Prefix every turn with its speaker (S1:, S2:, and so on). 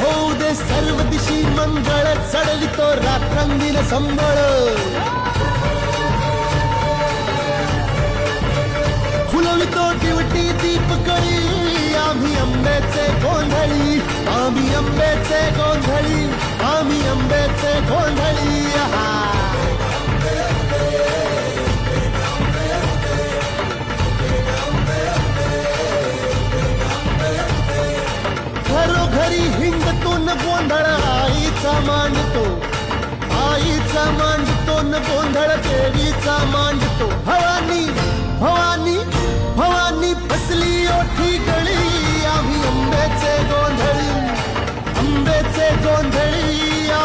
S1: होऊ दे सर्व दिशी मंगळ, चढवितो रात्रंगीन संबळ. फुलवितो दिवटी दीपकळी, आम्ही आंब्याचे गोंधळी, आम्ही आंब्याचे गोंधळी, आम्ही आंब्याचे गोंधळी. घरोघरी हिंडतून गोंधळ आईचा मांडतो, आईचा मांडतो न गोंधळ देवीचा मांडतो. भवानी भवानी भवानी बसली ओठी गळी, आम्ही आंब्याचे गोंधळी, आंब्याचे गोंधळी.